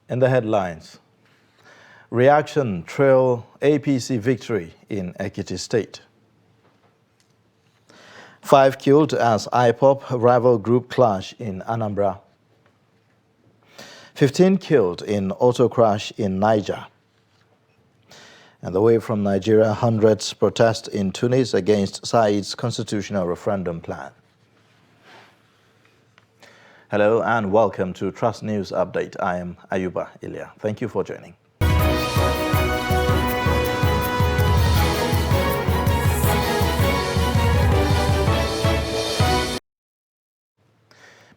In the headlines, reaction trail APC victory in Ekiti State. 5 killed as IPOB rival group clash in Anambra. 15 killed in auto crash in Niger. And away from Nigeria, hundreds protest in Tunis against Said's constitutional referendum plan. Hello and welcome to Trust News Update. I am Ayuba Ilya. Thank you for joining.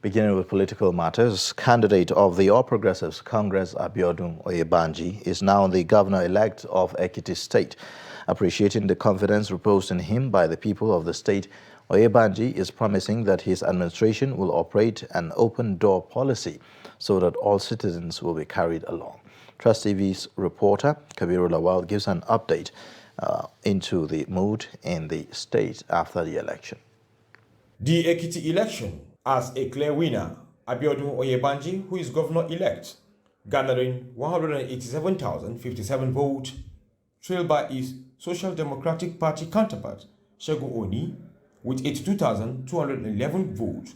Beginning with political matters, candidate of the All Progressives Congress Abiodun Oyebanji is now the governor-elect of Ekiti State. Appreciating the confidence reposed in him by the people of the state, Oyebanji is promising that his administration will operate an open-door policy so that all citizens will be carried along. Trust TV's reporter Kabiru Lawal gives an update into the mood in the state after the election. The Ekiti election as a clear winner, Abiodun Oyebanji, who is governor-elect, garnering 187,057 votes, trailed by his Social Democratic Party counterpart, Segun Oni, with 82,211 votes,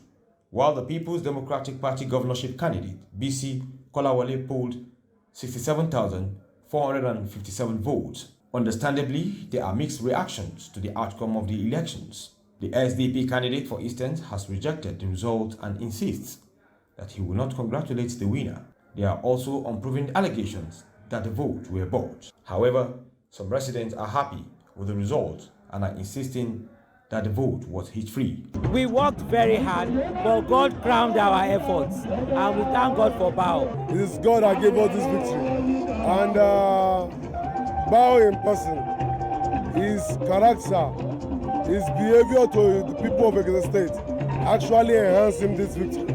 while the People's Democratic Party governorship candidate, BC Kolawole, polled 67,457 votes. Understandably, there are mixed reactions to the outcome of the elections. The SDP candidate, for instance, has rejected the result and insists that he will not congratulate the winner. There are also unproven allegations that the votes were bought. However, some residents are happy with the result and are insisting that the vote was hitch-free. We worked very hard, but God crowned our efforts, and we thank God for Bao. It is God that gave us this victory. And Bao in person, his character, his behavior to the people of Ekiti State actually enhanced him this victory.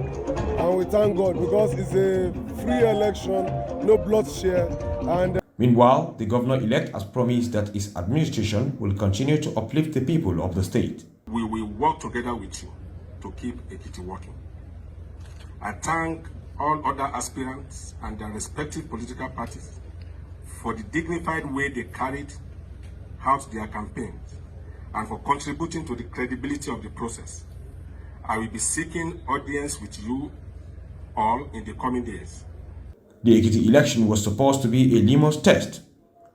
And we thank God because it's a free election, no bloodshed. And meanwhile, the governor-elect has promised that his administration will continue to uplift the people of the state. We will work together with you to keep Ekiti working. I thank all other aspirants and their respective political parties for the dignified way they carried out their campaigns and for contributing to the credibility of the process. I will be seeking audience with you all in the coming days. The Ekiti election was supposed to be a litmus test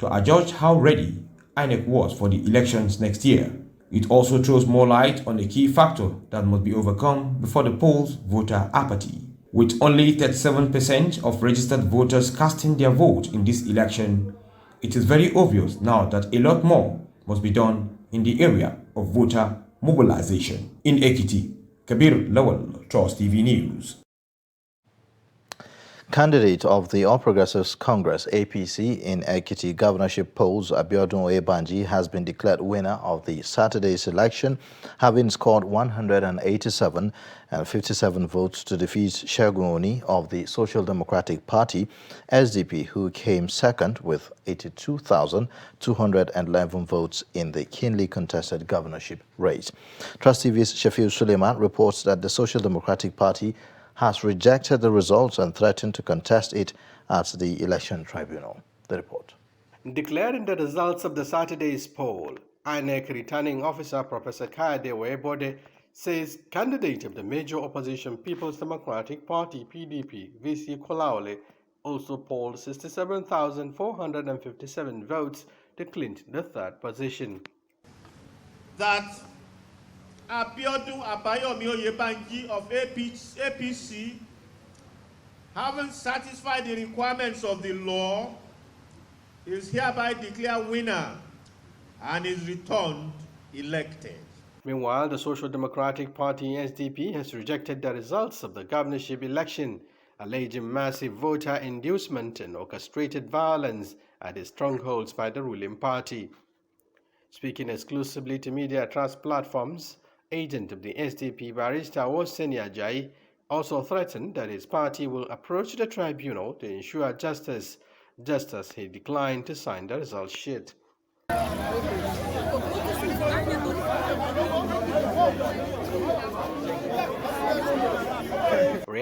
to adjudge how ready INEC was for the elections next year. It also throws more light on a key factor that must be overcome before the polls: voter apathy. With only 37% of registered voters casting their vote in this election, it is very obvious now that a lot more must be done in the area of voter mobilization. In Ekiti, Kabir Lawal, Trust TV News. Candidate of the All Progressives Congress APC in Ekiti governorship polls, Abiodun Oyebanji, has been declared winner of the Saturday's election, having scored 187 votes to defeat Segun Oni of the Social Democratic Party SDP, who came second with 82,211 votes in the keenly contested governorship race. Trust TV's Shafiu Suleiman reports that the Social Democratic Party has rejected the results and threatened to contest it at the election tribunal. The report. Declaring the results of the Saturday's poll, INEC returning officer Professor Kayode Oyebode says candidate of the major opposition People's Democratic Party PDP, VC Kolawole, also polled 67,457 votes to clinch the third position. That Abiodun Abayomi Oyebanji of APC, having satisfied the requirements of the law, is hereby declared winner and is returned elected. Meanwhile, the Social Democratic Party SDP has rejected the results of the governorship election, alleging massive voter inducement and orchestrated violence at the strongholds by the ruling party. Speaking exclusively to media trust platforms, agent of the SDP barrister Oseni Ajayi also threatened that his party will approach the tribunal to ensure justice, just as he declined to sign the result sheet.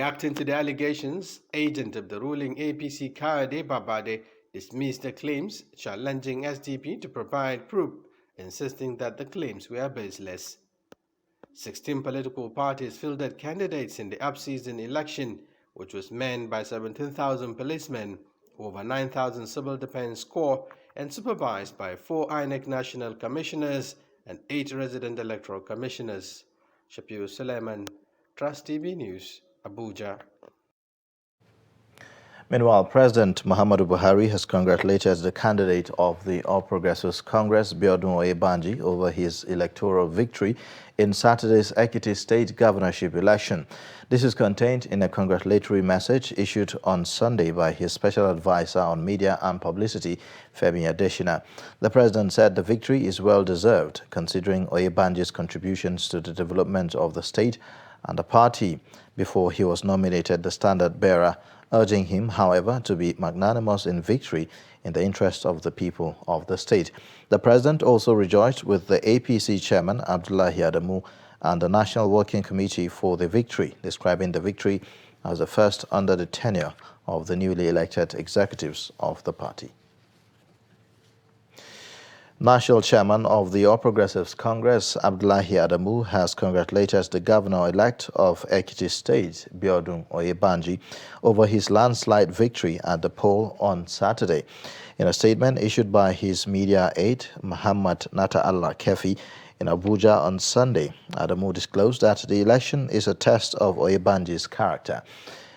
Reacting to the allegations, agent of the ruling APC Kayode Babade dismissed the claims, challenging SDP to provide proof, insisting that the claims were baseless. 16 political parties fielded candidates in the up-season election, which was manned by 17,000 policemen, over 9,000 civil defense corps, and supervised by 4 INEC national commissioners and 8 resident electoral commissioners. Shapiro Suleiman, Trust TV News, Abuja. Meanwhile, President Muhammadu Buhari has congratulated the candidate of the All Progressives Congress, Biodun Oyebanji, over his electoral victory in Saturday's Ekiti State governorship election. This is contained in a congratulatory message issued on Sunday by his special advisor on media and publicity, Femi Adesina. The president said the victory is well-deserved, considering Oyebanji's contributions to the development of the state and the party before he was nominated the standard-bearer, urging him, however, to be magnanimous in victory in the interest of the people of the state. The president also rejoiced with the APC chairman, Abdullahi Adamu, and the National Working Committee for the victory, describing the victory as the first under the tenure of the newly elected executives of the party. National Chairman of the All Progressives Congress, Abdullahi Adamu, has congratulated the governor-elect of Ekiti State, Biodun Oyebanji, over his landslide victory at the poll on Saturday. In a statement issued by his media aide, Muhammad Nata Allah Kefi, in Abuja on Sunday, Adamu disclosed that the election is a test of Oyebanji's character.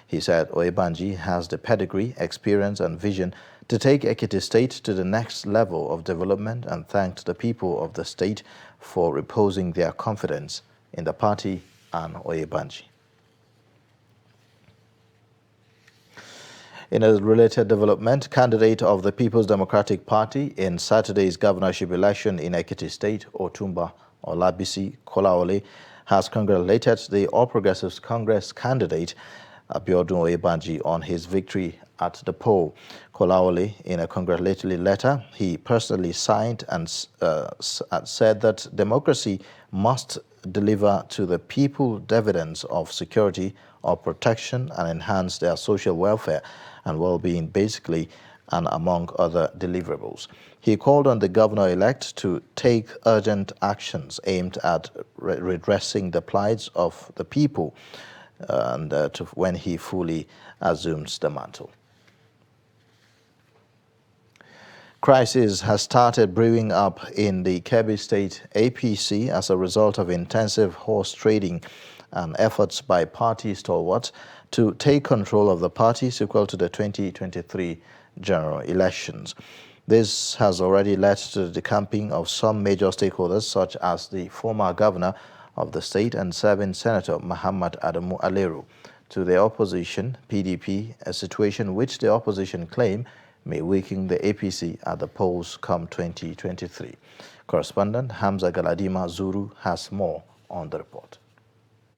He said Oyebanji has the pedigree, experience and vision to take Ekiti State to the next level of development and thanked the people of the state for reposing their confidence in the party and Oyebanji. In a related development, candidate of the People's Democratic Party in Saturday's governorship election in Ekiti State, Otumba Olabisi Kolaole, has congratulated the All Progressives Congress candidate Biodun Oyebanji on his victory at the poll. Kolaole, in a congratulatory letter he personally signed and said that democracy must deliver to the people dividends of security or protection and enhance their social welfare and well-being basically and among other deliverables. He called on the governor-elect to take urgent actions aimed at redressing the plights of the people when he fully assumes the mantle. Crisis has started brewing up in the Kebbi State APC as a result of intensive horse trading and efforts by party stalwarts to take control of the party sequel to the 2023 general elections. This has already led to the decamping of some major stakeholders, such as the former governor of the state and serving Senator Muhammad Adamu Aleru, to the opposition, PDP, a situation which the opposition claim may weaken the APC at the polls come 2023. Correspondent Hamza Galadima Zuru has more on the report.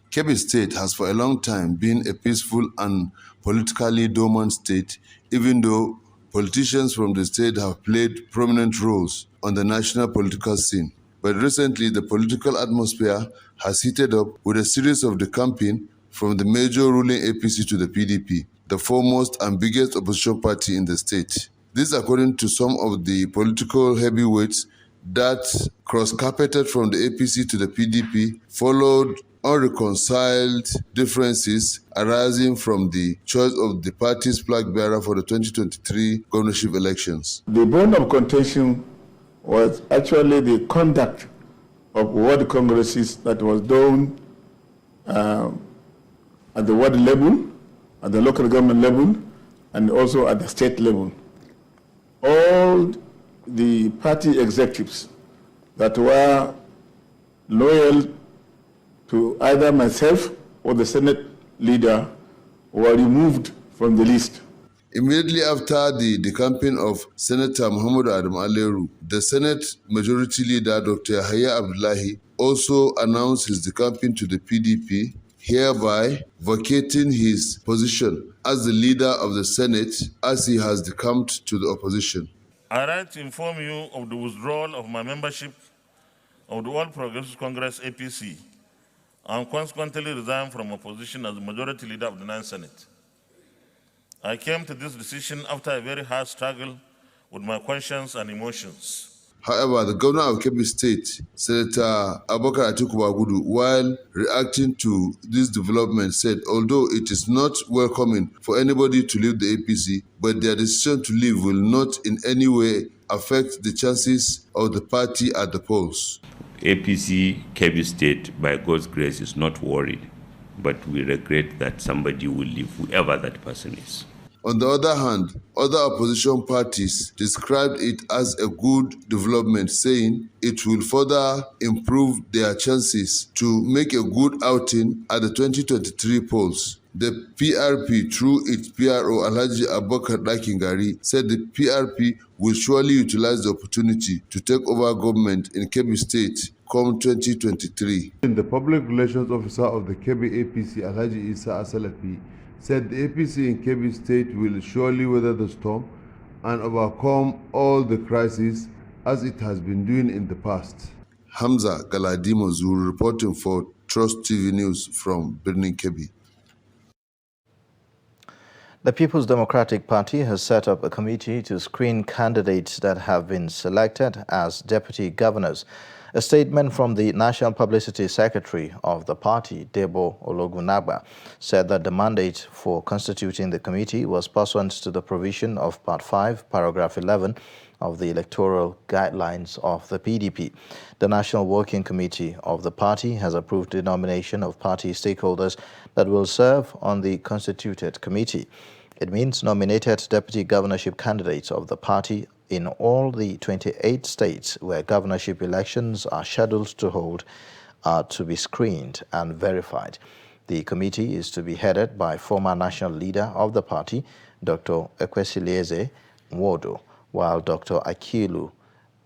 Kebbi State has for a long time been a peaceful and politically dormant state, even though politicians from the state have played prominent roles on the national political scene. But recently, the political atmosphere has heated up with a series of decamping from the major ruling APC to the PDP, the foremost and biggest opposition party in the state. This according to some of the political heavyweights that cross-carpeted from the APC to the PDP, followed unreconciled differences arising from the choice of the party's flag bearer for the 2023 governorship elections. The bone of contention was actually the conduct of ward congresses that was done at the ward level, at the local government level, and also at the state level. All the party executives that were loyal to either myself or the Senate leader were removed from the list. Immediately after the decamping of Senator Muhammad Adam Aleru, the Senate Majority Leader Dr. Yahya Abdullahi also announced his decamping to the PDP, hereby vacating his position as the leader of the Senate as he has decamped to the opposition. I write to inform you of the withdrawal of my membership of the All Progressives Congress APC and consequently resigned from my position as the majority leader of the Ninth Senate. I came to this decision after a very hard struggle with my conscience and emotions. However, the governor of Kebbi State, Senator Abubakar Atiku Bagudu, while reacting to this development, said although it is not welcoming for anybody to leave the APC, but their decision to leave will not in any way affect the chances of the party at the polls. APC Kebbi State, by God's grace, is not worried, but we regret that somebody will leave, whoever that person is. On the other hand, other opposition parties described it as a good development, saying it will further improve their chances to make a good outing at the 2023 polls. The PRP, through its PRO Alhaji Abubakar Dakingari, said the PRP will surely utilize the opportunity to take over government in Kebbi State come 2023. The public relations officer of the Kebbi APC, Alhaji Isa Asalafi, said the APC in Kebbi State will surely weather the storm and overcome all the crises as it has been doing in the past. Hamza Galadimo Zuru reporting for Trust TV News from Birnin Kebbi. The People's Democratic Party has set up a committee to screen candidates that have been selected as deputy governors. A statement from the National Publicity Secretary of the party, Debo Ologunagba, said that the mandate for constituting the committee was pursuant to the provision of Part 5, Paragraph 11 of the Electoral Guidelines of the PDP. The National Working Committee of the party has approved the nomination of party stakeholders that will serve on the constituted committee. It means nominated deputy governorship candidates of the party in all the 28 states where governorship elections are scheduled to hold are to be screened and verified. The committee is to be headed by former national leader of the party, Dr. Ekwesilieze Nwodo, while Dr. Akilu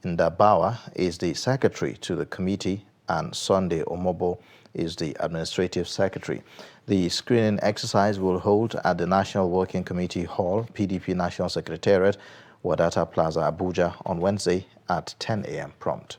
Ndabawa is the secretary to the committee and Sunday Omobo is the administrative secretary. The screening exercise will hold at the National Working Committee Hall, PDP National Secretariat, Wadata Plaza, Abuja, on Wednesday at 10 a.m. prompt.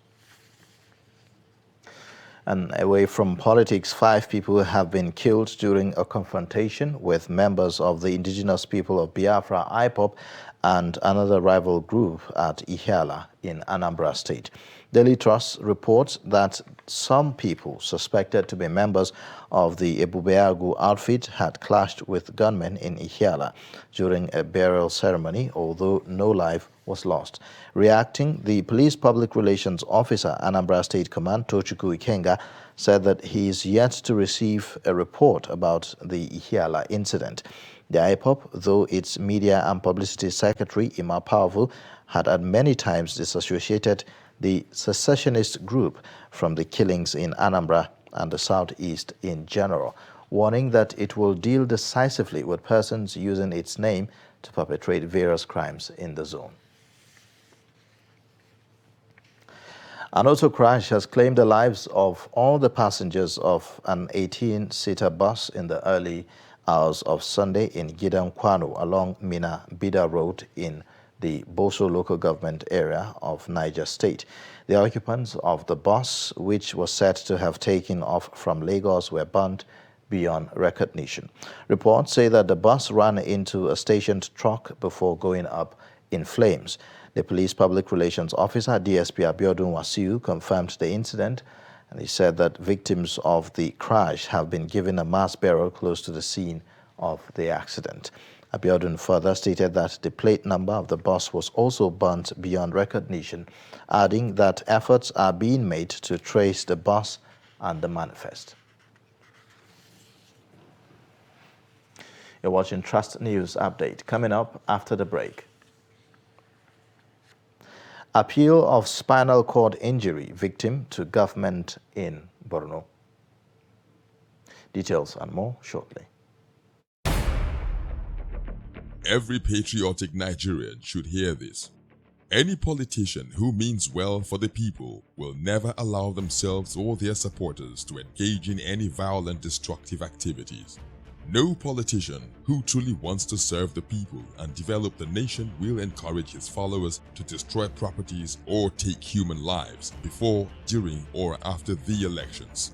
And away from politics, 5 people have been killed during a confrontation with members of the indigenous people of Biafra, IPOB, and another rival group at Ihiala in Anambra State. Daily Trust reports that some people suspected to be members of the Ebubeagu outfit had clashed with gunmen in Ihiala during a burial ceremony, although no life was lost. Reacting, the police public relations officer, Anambra State Command, Tochukwu Ikenga, said that he is yet to receive a report about the Ihiala incident. The IPOB, though its media and publicity secretary, Ima Powerful, had at many times disassociated the secessionist group from the killings in Anambra and the southeast in general, warning that it will deal decisively with persons using its name to perpetrate various crimes in the zone. An auto crash has claimed the lives of all the passengers of an 18-seater bus in the early hours of Sunday in Gidan Kwano along Mina Bida Road in the Boso local government area of Niger State. The occupants of the bus, which was said to have taken off from Lagos, were burnt beyond recognition. Reports say that the bus ran into a stationed truck before going up in flames. The police public relations officer, DSP Abiodun Wasiu, confirmed the incident, and he said that victims of the crash have been given a mass burial close to the scene of the accident. Abiodun further stated that the plate number of the bus was also burnt beyond recognition, adding that efforts are being made to trace the bus and the manifest. You're watching Trust News Update. Coming up after the break. Appeal of spinal cord injury victim to government in Borno. Details and more shortly. Every patriotic Nigerian should hear this. Any politician who means well for the people will never allow themselves or their supporters to engage in any violent, destructive activities. No politician who truly wants to serve the people and develop the nation will encourage his followers to destroy properties or take human lives before, during, or after the elections.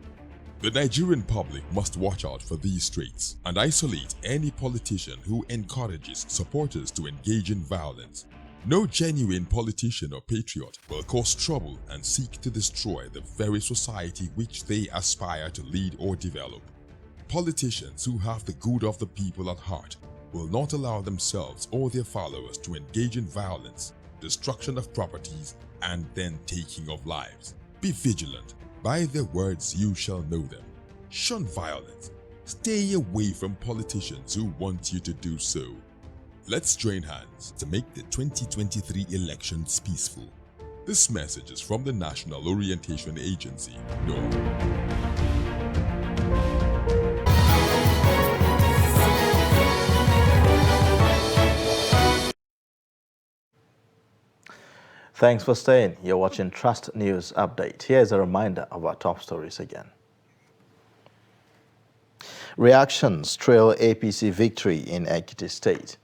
The Nigerian public must watch out for these traits and isolate any politician who encourages supporters to engage in violence. No genuine politician or patriot will cause trouble and seek to destroy the very society which they aspire to lead or develop. Politicians who have the good of the people at heart will not allow themselves or their followers to engage in violence, destruction of properties, and then taking of lives. Be vigilant. By their words you shall know them. Shun violence. Stay away from politicians who want you to do so. Let's join hands to make the 2023 elections peaceful. This message is from the National Orientation Agency, NORA. Thanks for staying. You're watching Trust News Update. Here's a reminder of our top stories again. Reactions trail APC victory in Ekiti State.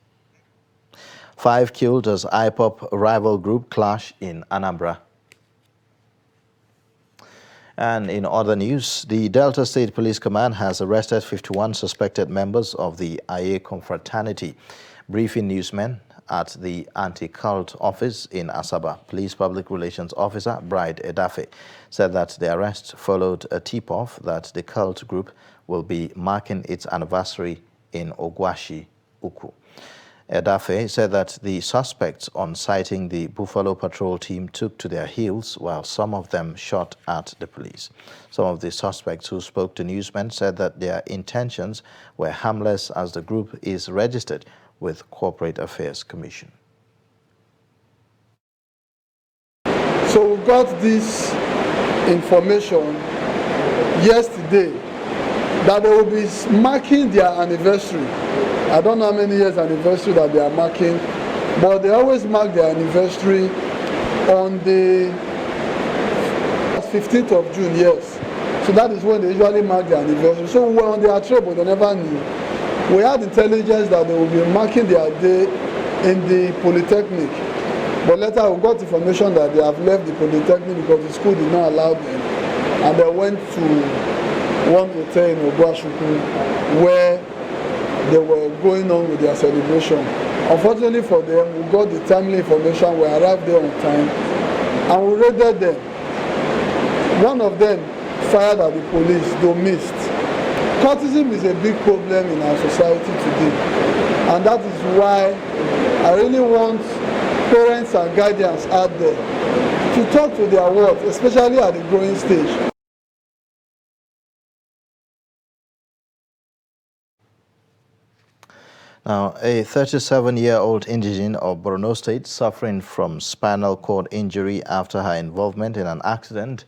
5 killed as IPOP rival group clash in Anambra. And in other news, the Delta State Police Command has arrested 51 suspected members of the Aye confraternity. Briefing newsmen at the anti-cult office in Asaba, Police Public Relations Officer Bride Edafe said that the arrest followed a tip-off that the cult group will be marking its anniversary in Ogwashi, Uku. Edafe said that the suspects on sighting the Buffalo Patrol team took to their heels while some of them shot at the police. Some of the suspects who spoke to newsmen said that their intentions were harmless as the group is registered with Corporate Affairs Commission. So we got this information yesterday that they will be marking their anniversary. I don't know how many years anniversary that they are marking, but they always mark their anniversary on the 15th of June, yes. So that is when they usually mark their anniversary. So we were on their trail, but they never knew. We had intelligence that they will be marking their day in the Polytechnic. But later we got information that they have left the Polytechnic because the school did not allow them. And they went to one hotel in Ogwashuku where they were going on with their celebration. Unfortunately for them, we got the timely information, we arrived there on time, and we raided them. One of them fired at the police, though missed. Cultism is a big problem in our society today, and that is why I really want parents and guardians out there to talk to their wards, especially at the growing stage. Now, a 37-year-old indigene of Borno State suffering from spinal cord injury after her involvement in an accident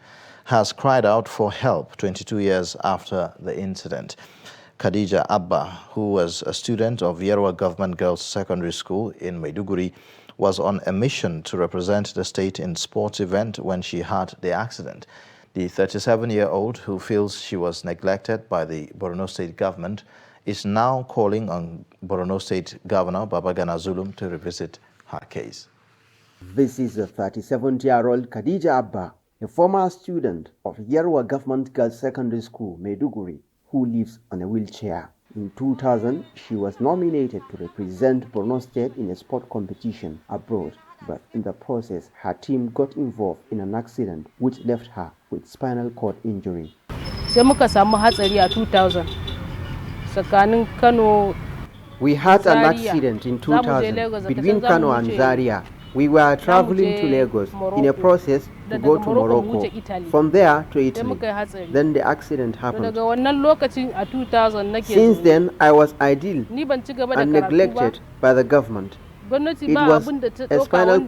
has cried out for help 22 years after the incident. Khadija Abba, who was a student of Yerwa Government Girls Secondary School in Maiduguri, was on a mission to represent the state in sports event when she had the accident. The 37-year-old, who feels she was neglected by the Borno State government, is now calling on Borno State Governor Babagana Zulum to revisit her case. This is the 37-year-old Khadija Abba, a former student of Yerwa Government Girls Secondary School, Maiduguri, who lives on a wheelchair. In 2000, she was nominated to represent Borno State in a sport competition abroad, but in the process, her team got involved in an accident which left her with spinal cord injury. Sai muka samu hatsari a 2000 tsakanin Kano. We had an accident in 2000 between Kano and Zaria. We were traveling to Lagos in a process to go to Morocco, from there to Italy. Then the accident happened. Since then, I was idle and neglected by the government. It was a spinal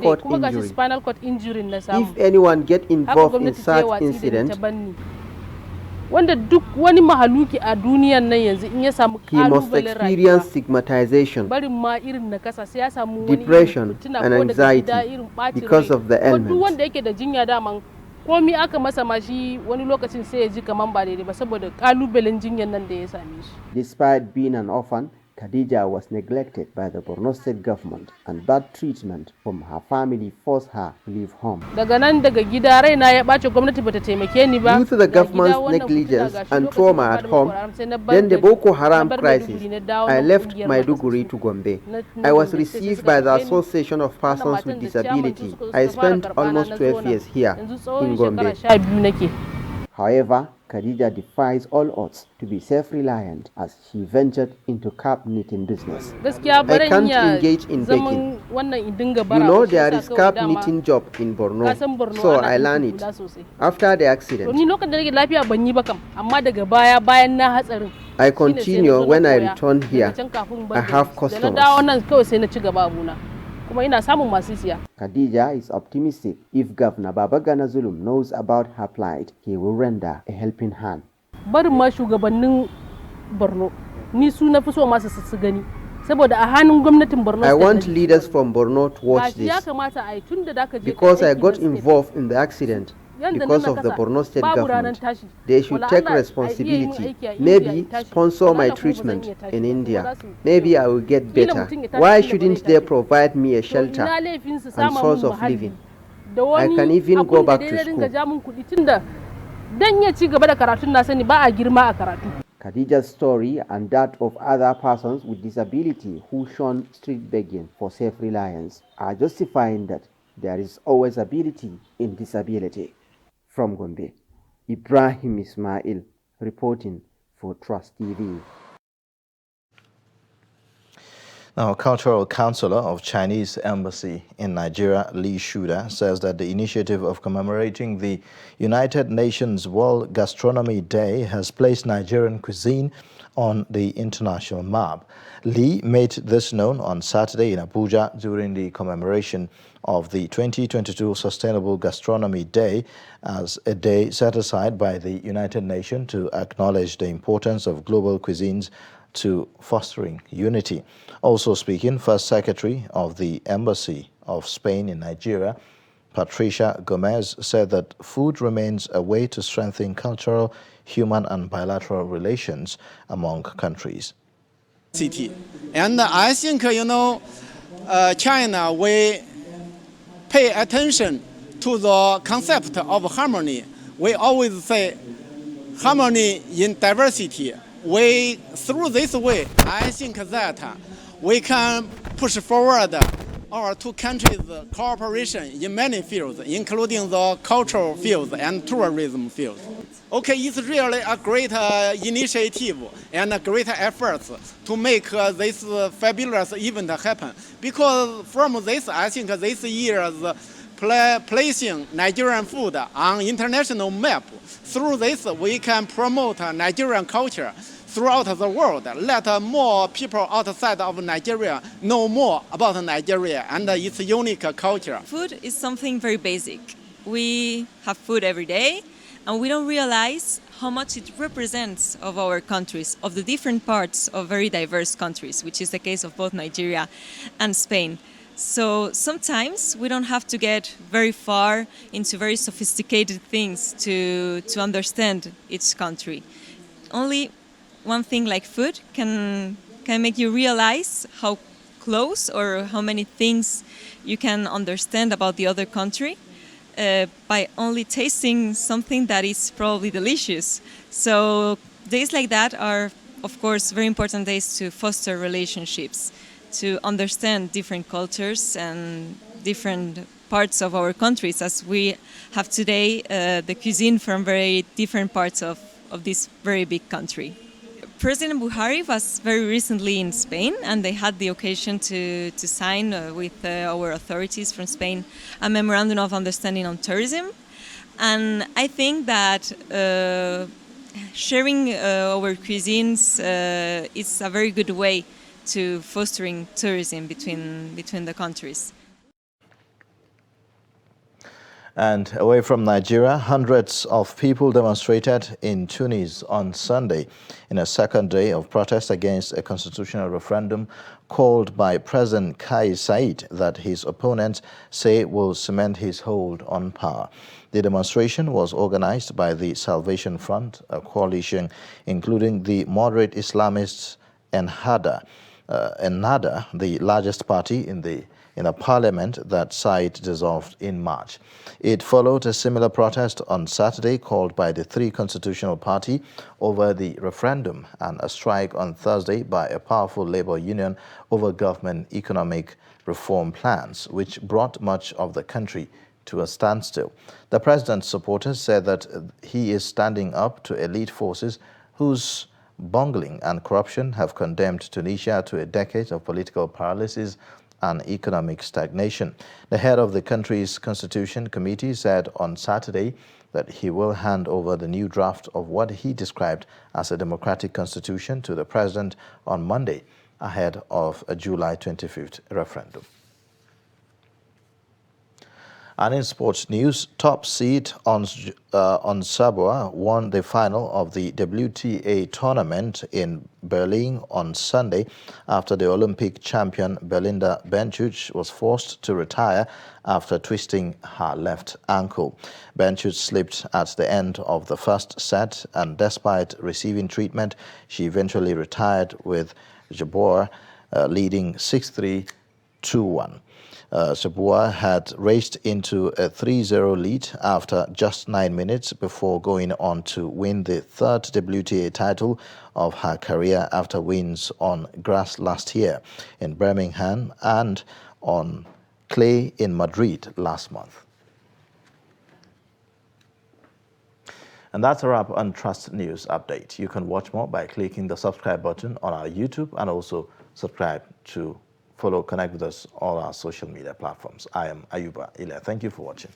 cord injury. If anyone gets involved in such incident, he must experience stigmatization, depression, and anxiety because of the ailment. Despite being an orphan, Khadija was neglected by the Borno State government, and bad treatment from her family forced her to leave home. Due to the government's negligence and trauma at home, then the Boko Haram crisis, I left Maiduguri to Gombe. I was received by the Association of Persons with Disability. I spent almost 12 years here in Gombe. However, Khadija defies all odds to be self-reliant as she ventured into cap knitting business. I can't engage in baking. You know, there is cap knitting job in Borno, so I learned it. After the accident, I continue when I return here. I have customers. Khadija is optimistic if Governor Babagana Zulum knows about her plight, he will render a helping hand. I want leaders from Borno to watch this, because I got involved in the accident because of the Borno State government. They should take responsibility, maybe sponsor my treatment in India. Maybe I will get better. Why shouldn't they provide me a shelter and source of living? I can even go back to school. Khadija's story and that of other persons with disability who shun street begging for self-reliance are justifying that there is always ability in disability. From Gombe, Ibrahim Ismail reporting for Trust TV. Now, Cultural Counselor of Chinese Embassy in Nigeria, Li Shuda, says that the initiative of commemorating the United Nations World Gastronomy Day has placed Nigerian cuisine on the international map. Li made this known on Saturday in Abuja during the commemoration of the 2022 Sustainable Gastronomy Day, as a day set aside by the United Nations to acknowledge the importance of global cuisines to fostering unity. Also speaking, First Secretary of the Embassy of Spain in Nigeria, Patricia Gomez, said that food remains a way to strengthen cultural, human and bilateral relations among countries. And I think, China will pay attention to the concept of harmony. We always say harmony in diversity. Through this way, I think that we can push forward our two countries' cooperation in many fields, including the cultural fields and tourism fields. Okay, it's really a great initiative and a great effort to make this fabulous event happen. Because from this, I think this year's placing Nigerian food on international map. Through this, we can promote Nigerian culture throughout the world. Let more people outside of Nigeria know more about Nigeria and its unique culture. Food is something very basic. We have food every day, and we don't realize how much it represents of our countries, of the different parts of very diverse countries, which is the case of both Nigeria and Spain. So sometimes we don't have to get very far into very sophisticated things to understand each country. Only one thing like food can make you realize how close or how many things you can understand about the other country by only tasting something that is probably delicious. So days like that are, of course, very important days to foster relationships, to understand different cultures and different parts of our countries, as we have today the cuisine from very different parts of this very big country. President Buhari was very recently in Spain, and they had the occasion to sign with our authorities from Spain a memorandum of understanding on tourism. And I think that sharing our cuisines is a very good way to fostering tourism between the countries. And away from Nigeria, hundreds of people demonstrated in Tunis on Sunday in a second day of protest against a constitutional referendum called by President Kais Saied that his opponents say will cement his hold on power. The demonstration was organized by the Salvation Front, a coalition including the moderate Islamists Ennahda, the largest party in a parliament that side dissolved in March. It followed a similar protest on Saturday called by the three constitutional party over the referendum and a strike on Thursday by a powerful labor union over government economic reform plans, which brought much of the country to a standstill. The president's supporters said that he is standing up to elite forces whose bungling and corruption have condemned Tunisia to a decade of political paralysis and economic stagnation. The head of the country's Constitution Committee said on Saturday that he will hand over the new draft of what he described as a democratic constitution to the president on Monday, ahead of a July 25th referendum. And in sports news, top seed on Sabah won the final of the WTA tournament in Berlin on Sunday after the Olympic champion Belinda Bencic was forced to retire after twisting her left ankle. Bencic slipped at the end of the first set, and despite receiving treatment, she eventually retired with Jabeur leading 6-3, 2-1. Jabeur had raced into a 3-0 lead after just 9 minutes before going on to win the third WTA title of her career after wins on grass last year in Birmingham and on clay in Madrid last month. And that's a wrap on Trust News Update. You can watch more by clicking the subscribe button on our YouTube and also subscribe to connect with us on all our social media platforms. I am Ayuba Ile. Thank you for watching.